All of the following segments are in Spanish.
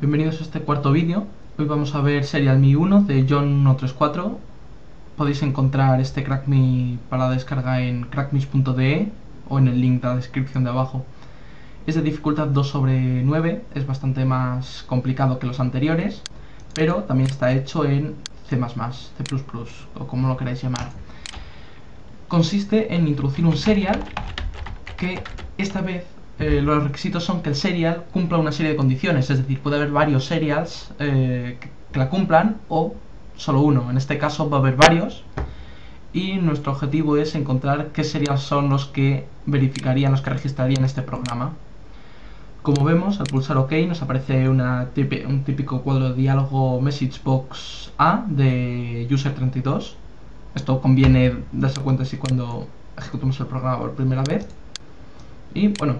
Bienvenidos a este cuarto vídeo. Hoy vamos a ver Serial Me 1 de John134. Podéis encontrar este CrackMe para descarga en crackmis.de o en el link de la descripción de abajo. Es de dificultad 2/9, es bastante más complicado que los anteriores, pero también está hecho en C++, C++, o como lo queráis llamar. Consiste en introducir un serial que esta vez los requisitos son que el serial cumpla una serie de condiciones, es decir, puede haber varios serials que la cumplan o solo uno. En este caso va a haber varios y nuestro objetivo es encontrar qué serials son los que verificarían, los que registrarían este programa. Como vemos, al pulsar OK nos aparece un típico cuadro de diálogo MessageBox A de user32. Esto conviene darse cuenta si cuando ejecutamos el programa por primera vez. Y bueno,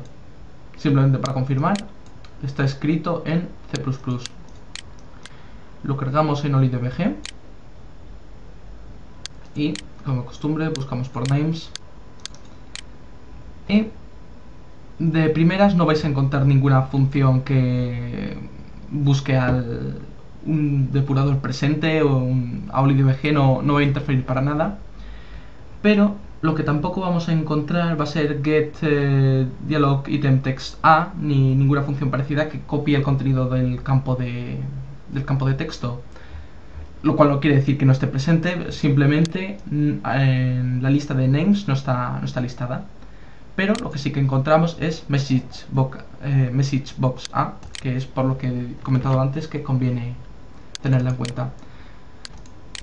simplemente para confirmar, está escrito en C++. Lo cargamos en OliDbg y, como de costumbre, buscamos por names. Y de primeras no vais a encontrar ninguna función que busque un depurador presente o a OliDbg no va a interferir para nada. Pero lo que tampoco vamos a encontrar va a ser get dialog item text a, ni ninguna función parecida que copie el contenido del campo de texto, lo cual no quiere decir que no esté presente, simplemente en la lista de names no está listada. Pero lo que sí que encontramos es MessageBox A, que es por lo que he comentado antes que conviene tenerla en cuenta.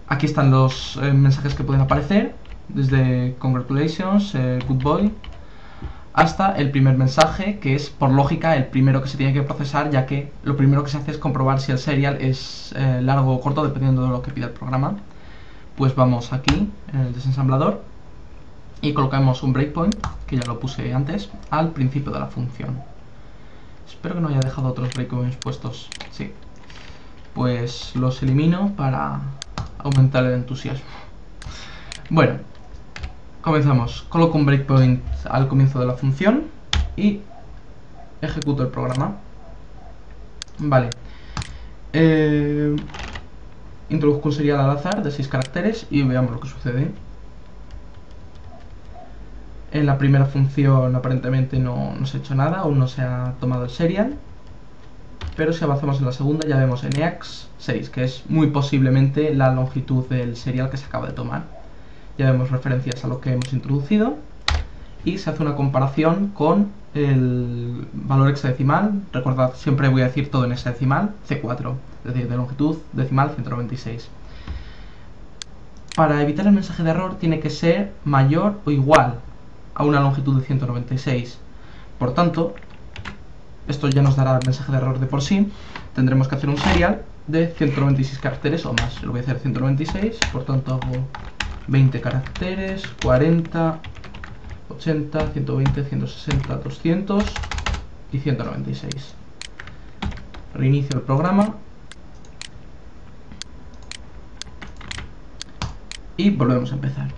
Aquí están los mensajes que pueden aparecer, desde congratulations, good boy, hasta el primer mensaje, que es por lógica el primero que se tiene que procesar, ya que lo primero que se hace es comprobar si el serial es largo o corto dependiendo de lo que pida el programa. Pues vamos aquí en el desensamblador y colocamos un breakpoint, que ya lo puse antes, al principio de la función. Espero que no haya dejado otros breakpoints puestos. Sí, pues los elimino para aumentar el entusiasmo. Bueno, comenzamos. Coloco un breakpoint al comienzo de la función y ejecuto el programa. Vale. Introduzco un serial al azar de 6 caracteres y veamos lo que sucede. En la primera función aparentemente no se ha hecho nada, aún no se ha tomado el serial. Pero si avanzamos en la segunda ya vemos NEAX6, que es muy posiblemente la longitud del serial que se acaba de tomar. Ya vemos referencias a lo que hemos introducido y se hace una comparación con el valor hexadecimal. Recordad, siempre voy a decir todo en hexadecimal, C4, es decir, de longitud decimal 196. Para evitar el mensaje de error tiene que ser mayor o igual a una longitud de 196. Por tanto, esto ya nos dará el mensaje de error de por sí. Tendremos que hacer un serial de 196 caracteres o más. Lo voy a hacer 196, por tanto hago 20 caracteres, 40, 80, 120, 160, 200 y 196. Reinicio el programa y volvemos a empezar.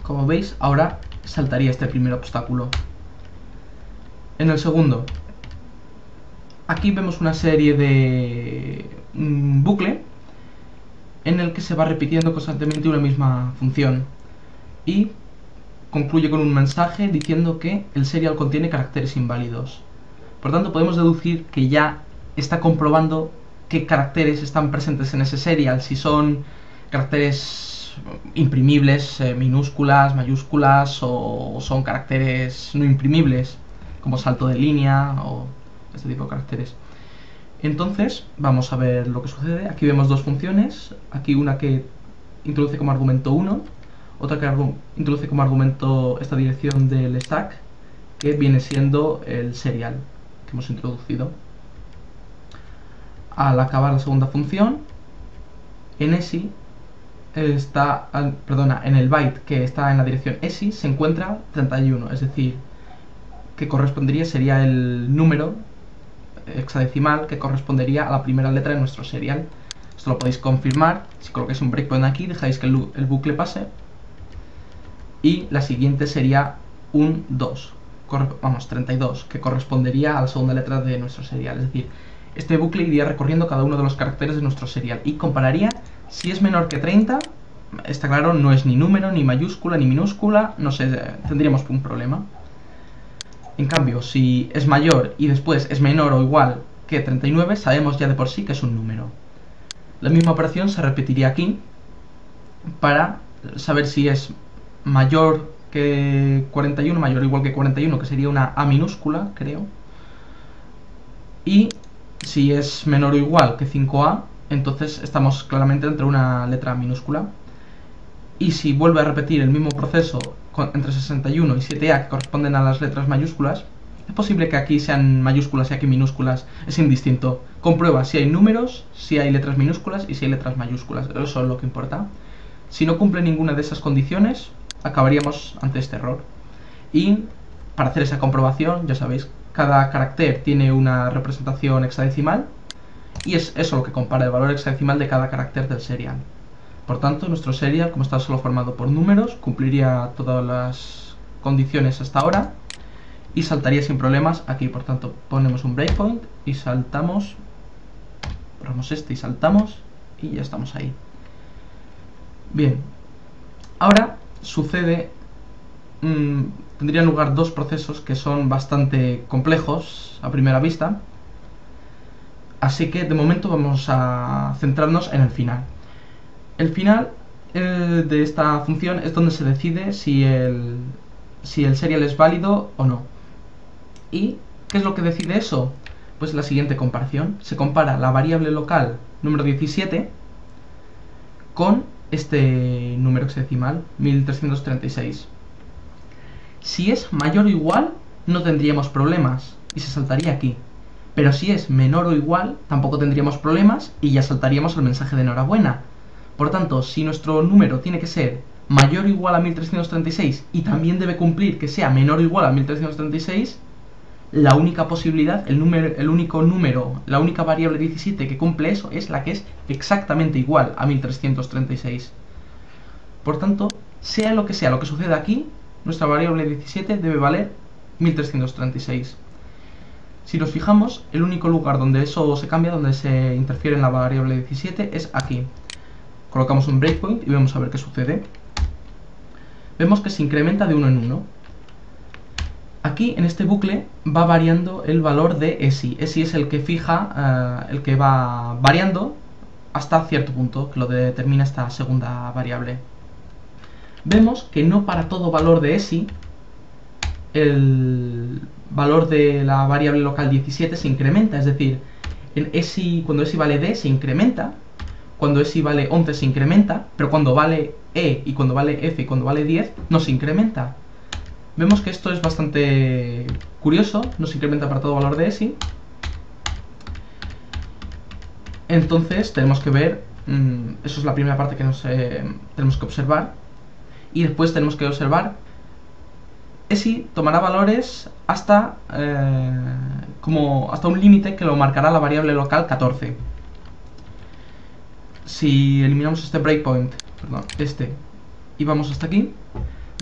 Como veis, ahora saltaría este primer obstáculo. En el segundo, aquí vemos una serie de bucle en el que se va repitiendo constantemente una misma función y concluye con un mensaje diciendo que el serial contiene caracteres inválidos. Por tanto, podemos deducir que ya está comprobando qué caracteres están presentes en ese serial, si son caracteres imprimibles, minúsculas, mayúsculas, o son caracteres no imprimibles, como salto de línea o este tipo de caracteres. Entonces, vamos a ver lo que sucede. Aquí vemos dos funciones. Aquí una que introduce como argumento 1, otra que introduce como argumento esta dirección del stack, que viene siendo el serial que hemos introducido. Al acabar la segunda función, en ESI en el byte que está en la dirección ESI se encuentra 31, es decir, que sería el número hexadecimal que correspondería a la primera letra de nuestro serial. Esto lo podéis confirmar si colocáis un breakpoint aquí, dejáis que el bucle pase y la siguiente sería un 2, 32, que correspondería a la segunda letra de nuestro serial. Es decir, este bucle iría recorriendo cada uno de los caracteres de nuestro serial y compararía si es menor que 30, está claro, no es ni número, ni mayúscula, ni minúscula, no sé, tendríamos un problema. En cambio, si es mayor y después es menor o igual que 39, sabemos ya de por sí que es un número. La misma operación se repetiría aquí para saber si es mayor que 41, mayor o igual que 41, que sería una A minúscula, creo. Y si es menor o igual que 5A, entonces estamos claramente entre una letra minúscula. Y si vuelve a repetir el mismo proceso entre 61 y 7A, que corresponden a las letras mayúsculas, es posible que aquí sean mayúsculas y aquí minúsculas, es indistinto. Comprueba si hay números, si hay letras minúsculas y si hay letras mayúsculas, eso es lo que importa. Si no cumple ninguna de esas condiciones, acabaríamos ante este error. Y para hacer esa comprobación, ya sabéis, cada carácter tiene una representación hexadecimal y es eso lo que compara el valor hexadecimal de cada carácter del serial. Por tanto, nuestro serial, como está solo formado por números, cumpliría todas las condiciones hasta ahora y saltaría sin problemas aquí. Por tanto, ponemos un breakpoint y saltamos, borramos este y saltamos y ya estamos ahí. Bien, ahora sucede, tendrían lugar dos procesos que son bastante complejos a primera vista, así que de momento vamos a centrarnos en el final. El final de esta función es donde se decide si el serial es válido o no. ¿Y qué es lo que decide eso? Pues la siguiente comparación. Se compara la variable local número 17 con este número hexadecimal, 1336. Si es mayor o igual, no tendríamos problemas y se saltaría aquí. Pero si es menor o igual, tampoco tendríamos problemas y ya saltaríamos el mensaje de enhorabuena. Por tanto, si nuestro número tiene que ser mayor o igual a 1336 y también debe cumplir que sea menor o igual a 1336, la única posibilidad, el único número, la única variable 17 que cumple eso es la que es exactamente igual a 1336. Por tanto, sea lo que suceda aquí, nuestra variable 17 debe valer 1336. Si nos fijamos, el único lugar donde eso se cambia, donde se interfiere en la variable 17 es aquí. Colocamos un breakpoint y vamos a ver qué sucede. Vemos que se incrementa de 1 en 1. Aquí, en este bucle, va variando el valor de ESI. ESI es el que fija, el que va variando hasta cierto punto, que lo determina esta segunda variable. Vemos que no para todo valor de ESI, el valor de la variable local 17 se incrementa. Es decir, en ESI, cuando ESI vale D, se incrementa. Cuando ESI vale 11 se incrementa, pero cuando vale E y cuando vale F y cuando vale 10 no se incrementa. Vemos que esto es bastante curioso, no se incrementa para todo valor de ESI. Entonces tenemos que ver, eso es la primera parte que tenemos que observar. Y después tenemos que observar ESI tomará valores hasta, hasta un límite que lo marcará la variable local 14. Si eliminamos este breakpoint, y vamos hasta aquí,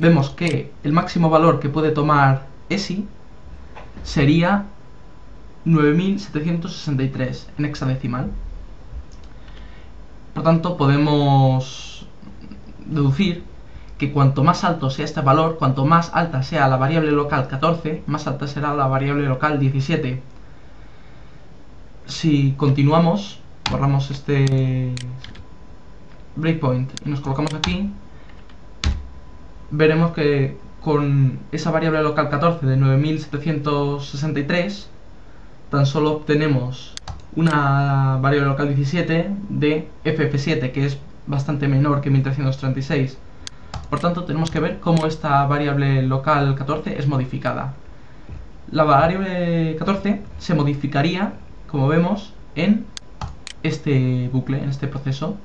vemos que el máximo valor que puede tomar ESI sería 9763 en hexadecimal. Por tanto, podemos deducir que cuanto más alto sea este valor, cuanto más alta sea la variable local 14, más alta será la variable local 17. Si continuamos, borramos este breakpoint y nos colocamos aquí, veremos que con esa variable local 14 de 9763 tan solo obtenemos una variable local 17 de FF7, que es bastante menor que 1336. Por tanto, tenemos que ver cómo esta variable local 14 es modificada. La variable 14 se modificaría, como vemos, en este bucle, en este proceso.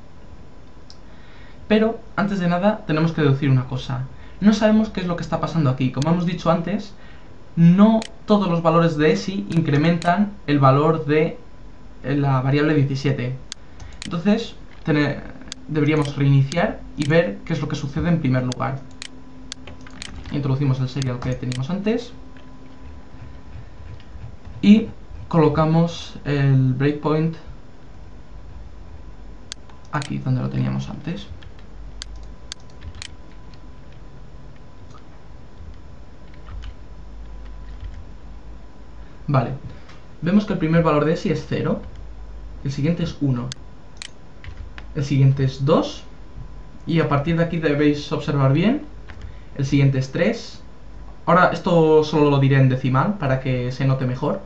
Pero, antes de nada, tenemos que deducir una cosa. No sabemos qué es lo que está pasando aquí. Como hemos dicho antes, no todos los valores de ESI incrementan el valor de la variable 17. Entonces, deberíamos reiniciar y ver qué es lo que sucede en primer lugar. Introducimos el serial que teníamos antes. Y colocamos el breakpoint aquí donde lo teníamos antes. Vale, vemos que el primer valor de ESI es 0, el siguiente es 1, el siguiente es 2, y a partir de aquí debéis observar bien, el siguiente es 3, ahora esto solo lo diré en decimal para que se note mejor,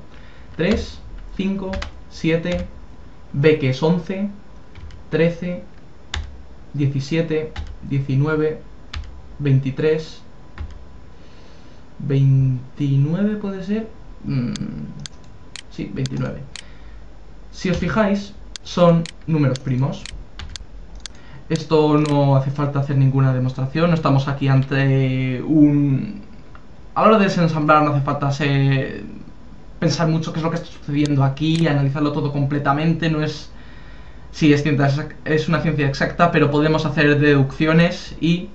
3, 5, 7, B que es 11, 13, 17, 19, 23, 29 puede ser, sí, 29. Si os fijáis, son números primos. Esto no hace falta hacer ninguna demostración, no estamos aquí ante un... A la hora de desensamblar no hace falta pensar mucho qué es lo que está sucediendo aquí, analizarlo todo completamente, no es... Sí, es una ciencia exacta, pero podemos hacer deducciones y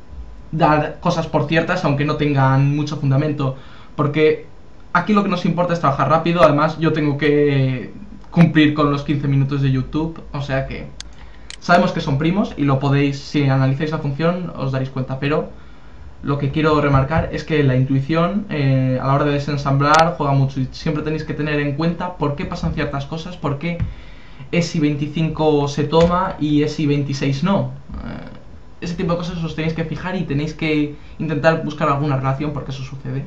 dar cosas por ciertas, aunque no tengan mucho fundamento, porque aquí lo que nos importa es trabajar rápido. Además yo tengo que cumplir con los 15 minutos de YouTube, o sea que sabemos que son primos y lo podéis, si analizáis la función os daréis cuenta, pero lo que quiero remarcar es que la intuición a la hora de desensamblar juega mucho y siempre tenéis que tener en cuenta por qué pasan ciertas cosas, por qué ESI 25 se toma y ESI 26 no. Ese tipo de cosas os tenéis que fijar y tenéis que intentar buscar alguna relación porque eso sucede.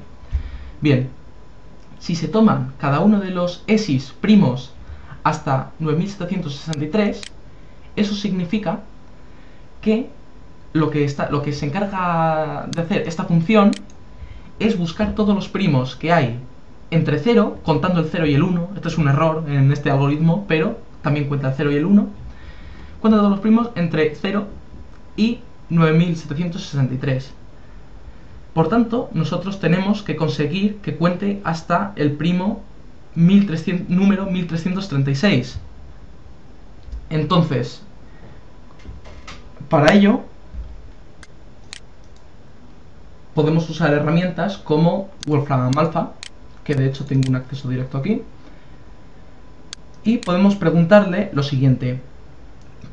Bien, si se toman cada uno de los ESIs primos hasta 9763, eso significa que lo que se encarga de hacer esta función es buscar todos los primos que hay entre 0, contando el 0 y el 1. Esto es un error en este algoritmo, pero también cuenta el 0 y el 1. Cuenta todos los primos entre 0 y 9763. Por tanto, nosotros tenemos que conseguir que cuente hasta el primo número 1336. Entonces, para ello podemos usar herramientas como Wolfram Alpha, que de hecho tengo un acceso directo aquí, y podemos preguntarle lo siguiente: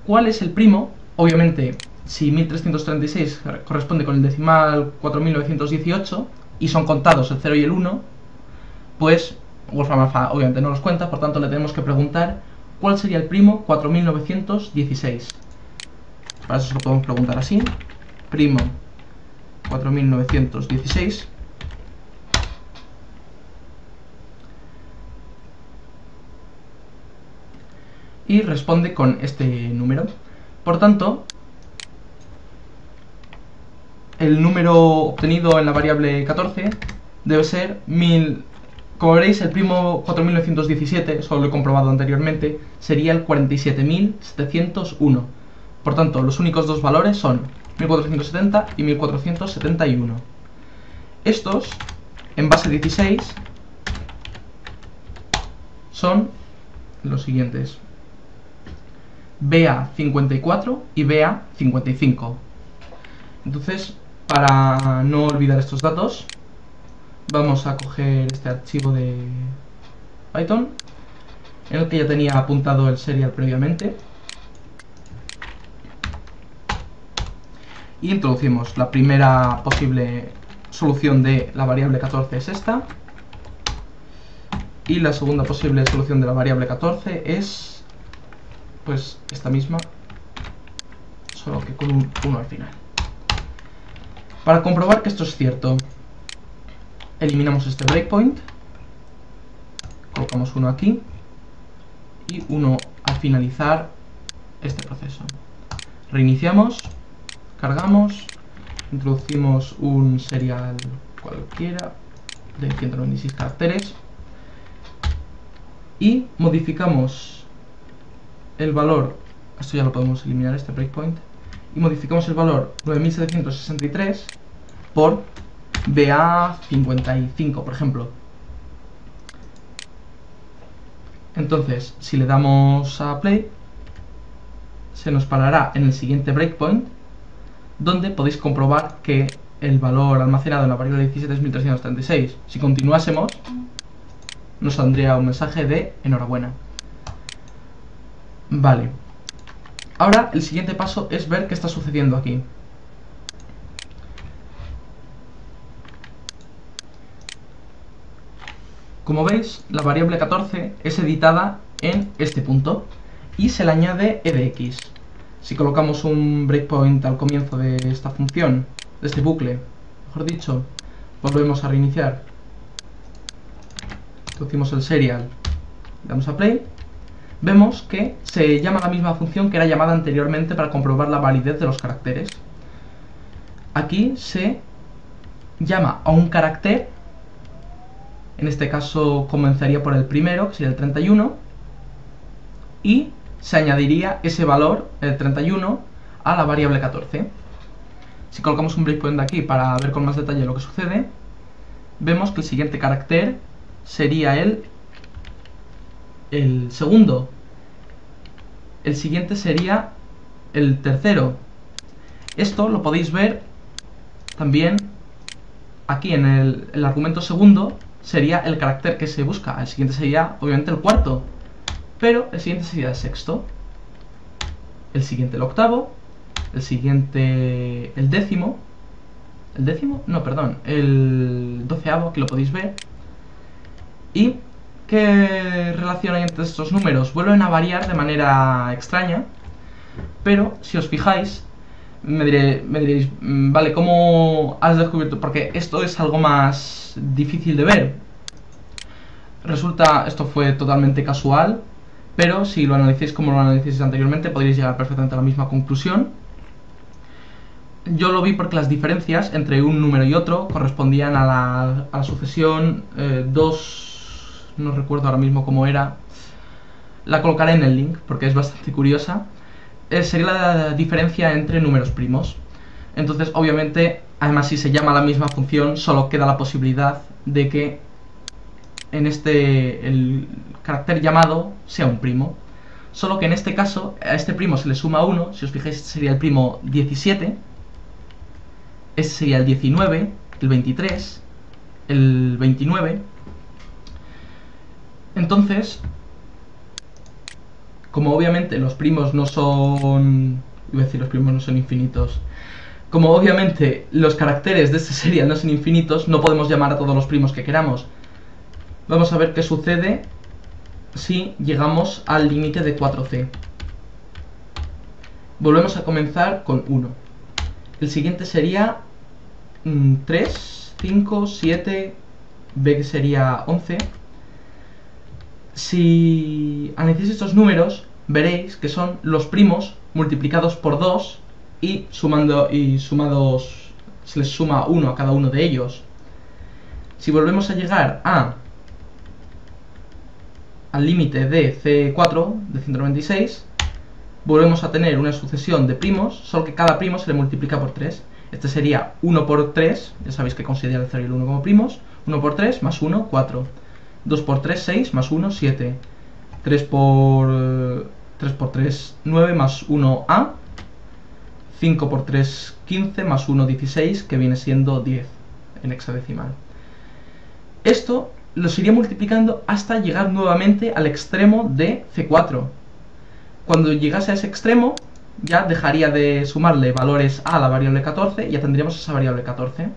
¿cuál es el primo? Obviamente, si 1336 corresponde con el decimal 4918 y son contados el 0 y el 1, pues Wolfram Alpha obviamente no los cuenta, por tanto le tenemos que preguntar cuál sería el primo 4916. Para eso se lo podemos preguntar así: primo 4916. Y responde con este número. Por tanto, el número obtenido en la variable 14 debe ser 1000. Como veréis, el primo 4917, eso lo he comprobado anteriormente, sería el 47701. Por tanto, los únicos dos valores son 1470 y 1471. Estos, en base 16, son los siguientes: BA54 y BA55. Entonces, para no olvidar estos datos, vamos a coger este archivo de Python, en el que ya tenía apuntado el serial previamente, y introducimos la primera posible solución de la variable 14 es esta, y la segunda posible solución de la variable 14 es pues esta misma, solo que con un 1 al final. Para comprobar que esto es cierto, eliminamos este breakpoint, colocamos uno aquí y uno al finalizar este proceso. Reiniciamos, cargamos, introducimos un serial cualquiera de 196 caracteres y modificamos el valor, esto ya lo podemos eliminar, este breakpoint, y modificamos el valor 9763 por BA55, por ejemplo. Entonces, si le damos a play, se nos parará en el siguiente breakpoint, donde podéis comprobar que el valor almacenado en la variable 17 es 1336. Si continuásemos, nos saldría un mensaje de enhorabuena. Vale. Ahora el siguiente paso es ver qué está sucediendo aquí. Como veis, la variable 14 es editada en este punto y se le añade edx. Si colocamos un breakpoint al comienzo de esta función, de este bucle, mejor dicho, volvemos a reiniciar, introducimos el serial, damos a play, vemos que se llama la misma función que era llamada anteriormente para comprobar la validez de los caracteres. Aquí se llama a un carácter, en este caso comenzaría por el primero, que sería el 31, y se añadiría ese valor, el 31, a la variable 14. Si colocamos un breakpoint de aquí para ver con más detalle lo que sucede, vemos que el siguiente carácter sería el segundo. El siguiente sería el tercero. Esto lo podéis ver también aquí en el argumento segundo, sería el carácter que se busca. El siguiente sería obviamente el cuarto, pero el siguiente sería el sexto, el siguiente el octavo, el siguiente el décimo, el doceavo, aquí lo podéis ver. ¿Y qué relación hay entre estos números? Vuelven a variar de manera extraña, pero si os fijáis, me diréis, vale, ¿cómo has descubierto? Porque esto es algo más difícil de ver. Resulta, esto fue totalmente casual, pero si lo analizáis como lo analicéis anteriormente, podréis llegar perfectamente a la misma conclusión. Yo lo vi porque las diferencias entre un número y otro correspondían a la sucesión 2, no recuerdo ahora mismo cómo era, la colocaré en el link porque es bastante curiosa. Sería la diferencia entre números primos. Entonces, obviamente, además si se llama la misma función, solo queda la posibilidad de que en el carácter llamado sea un primo. Solo que en este caso, a este primo se le suma 1, si os fijáis este sería el primo 17, este sería el 19, el 23, el 29. Entonces, como obviamente los primos no son... iba a decir los primos no son infinitos. Como obviamente los caracteres de este serial no son infinitos, no podemos llamar a todos los primos que queramos. Vamos a ver qué sucede si llegamos al límite de 4c. Volvemos a comenzar con 1. El siguiente sería 3, 5, 7, b que sería 11. Si analizáis estos números, veréis que son los primos multiplicados por 2 y sumados, se les suma 1 a cada uno de ellos. Si volvemos a llegar al límite de C4, de 196, volvemos a tener una sucesión de primos, solo que cada primo se le multiplica por 3. Este sería 1 por 3, ya sabéis que considera el 0 y el 1 como primos. 1 por 3 más 1, 4. 2 por 3, 6, más 1, 7. 3 por 3, 9, más 1, A. 5 por 3, 15, más 1, 16, que viene siendo 10 en hexadecimal. Esto los iría multiplicando hasta llegar nuevamente al extremo de C4. Cuando llegase a ese extremo, ya dejaría de sumarle valores a la variable 14 y ya tendríamos esa variable 14.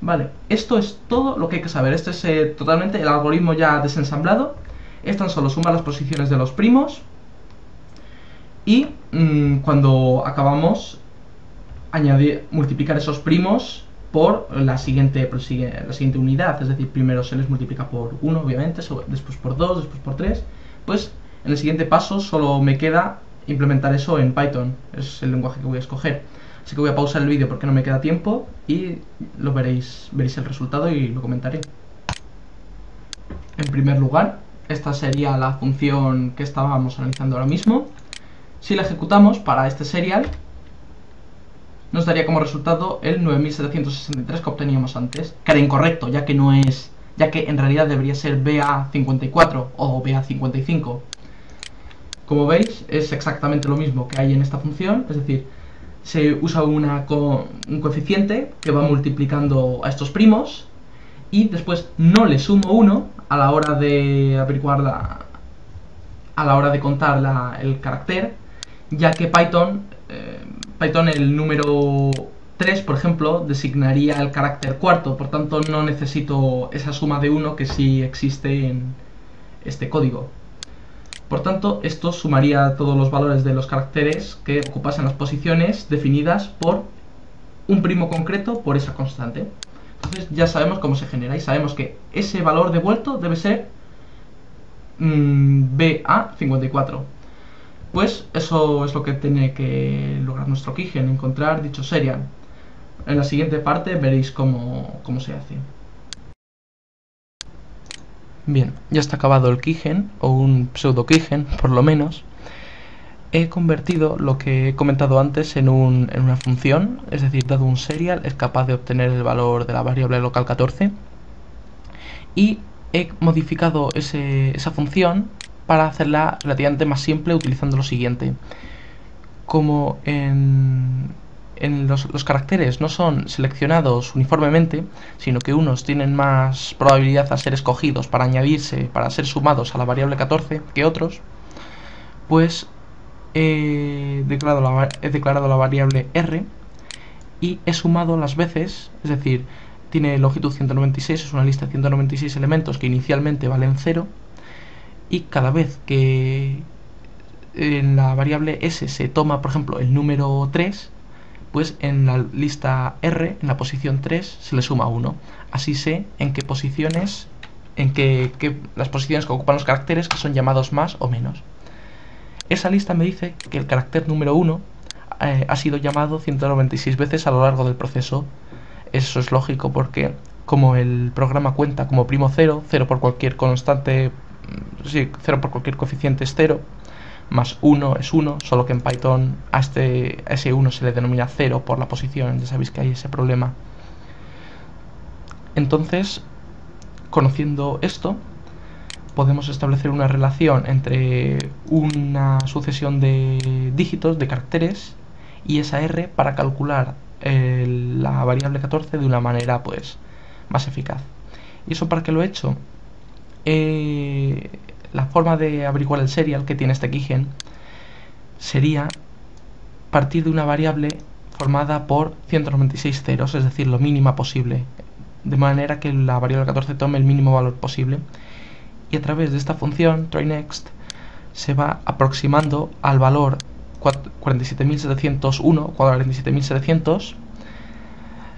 Vale, esto es todo lo que hay que saber. Este es totalmente el algoritmo ya desensamblado. Es tan solo sumar las posiciones de los primos y cuando acabamos multiplicar esos primos por la siguiente unidad. Es decir, primero se les multiplica por 1 obviamente, después por 2, después por 3. Pues en el siguiente paso solo me queda implementar eso en Python. Es el lenguaje que voy a escoger. Así que voy a pausar el vídeo porque no me queda tiempo y lo veréis el resultado y lo comentaré. En primer lugar, esta sería la función que estábamos analizando ahora mismo. Si la ejecutamos para este serial, nos daría como resultado el 9763 que obteníamos antes, que era incorrecto, ya que en realidad debería ser BA54 o BA55. Como veis, es exactamente lo mismo que hay en esta función, es decir, se usa un coeficiente que va multiplicando a estos primos y después no le sumo 1 a la hora de averiguar a la hora de contar el carácter, ya que Python el número 3, por ejemplo, designaría el carácter cuarto, por tanto no necesito esa suma de 1 que sí existe en este código. Por tanto, esto sumaría todos los valores de los caracteres que ocupasen las posiciones definidas por un primo concreto por esa constante. Entonces ya sabemos cómo se genera y sabemos que ese valor devuelto debe ser BA54. Pues eso es lo que tiene que lograr nuestro Keygen, encontrar dicho serial. En la siguiente parte veréis cómo se hace. Bien, ya está acabado el Keygen, o un pseudo Keygen por lo menos. He convertido lo que he comentado antes en una función, es decir, dado un serial es capaz de obtener el valor de la variable local 14, y he modificado esa función para hacerla relativamente más simple utilizando lo siguiente. Como los caracteres no son seleccionados uniformemente, sino que unos tienen más probabilidad a ser escogidos para añadirse, para ser sumados a la variable 14 que otros, pues he declarado la variable r y he sumado las veces, es decir, tiene longitud 196, es una lista de 196 elementos que inicialmente valen 0, y cada vez que en la variable s se toma, por ejemplo, el número 3, pues en la lista r, en la posición 3, se le suma 1. Así sé en qué posiciones, las posiciones que ocupan los caracteres que son llamados más o menos. Esa lista me dice que el carácter número 1 ha sido llamado 196 veces a lo largo del proceso. Eso es lógico porque como el programa cuenta como primo 0, 0 por cualquier constante, sí, 0 por cualquier coeficiente es 0, más 1 es 1, solo que en Python a ese 1 se le denomina 0 por la posición, ya sabéis que hay ese problema. Entonces, conociendo esto, podemos establecer una relación entre una sucesión de dígitos, de caracteres, y esa r para calcular la variable 14 de una manera pues más eficaz. ¿Y eso para qué lo he hecho? La forma de averiguar el serial que tiene este Keygen sería partir de una variable formada por 196 ceros, es decir, lo mínima posible, de manera que la variable 14 tome el mínimo valor posible. Y a través de esta función tryNext se va aproximando al valor 47.701 o 47.700,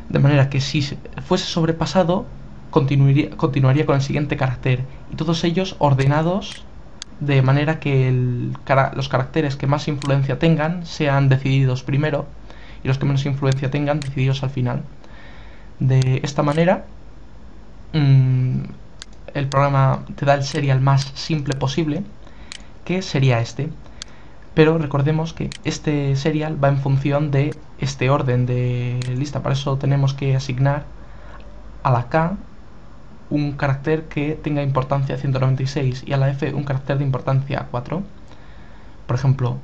de manera que si fuese sobrepasado continuaría con el siguiente carácter, y todos ellos ordenados de manera que los caracteres que más influencia tengan sean decididos primero y los que menos influencia tengan decididos al final. De esta manera el programa te da el serial más simple posible, que sería este. Pero recordemos que este serial va en función de este orden de lista. Para eso tenemos que asignar a la K un carácter que tenga importancia 196 y a la F un carácter de importancia 4. Por ejemplo,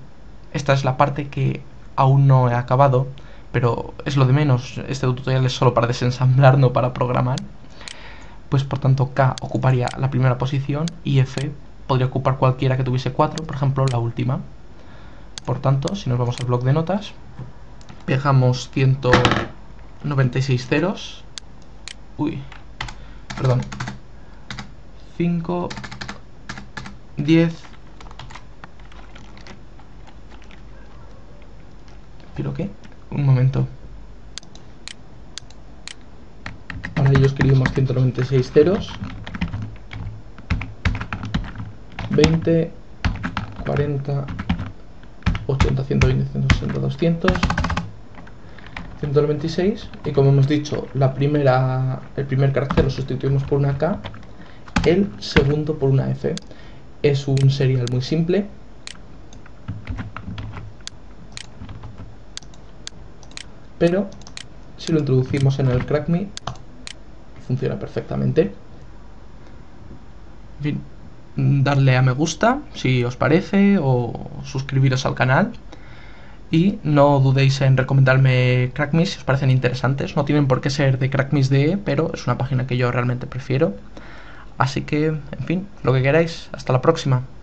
esta es la parte que aún no he acabado, pero es lo de menos. Este tutorial es solo para desensamblar, no para programar. Pues por tanto K ocuparía la primera posición y F podría ocupar cualquiera que tuviese 4, por ejemplo la última. Por tanto, si nos vamos al bloc de notas, pegamos 196 ceros, 5, 10, ¿pero qué? Un momento. Para ello escribimos 196 ceros, 20, 40, 80, 120, 160, 200, 196, y como hemos dicho, el primer carácter lo sustituimos por una K, el segundo por una F. Es un serial muy simple, pero si lo introducimos en el CrackMe funciona perfectamente. En fin, darle a me gusta si os parece o suscribiros al canal, y no dudéis en recomendarme CrackMe si os parecen interesantes. No tienen por qué ser de CrackMe.de, pero es una página que yo realmente prefiero. Así que, en fin, lo que queráis. Hasta la próxima.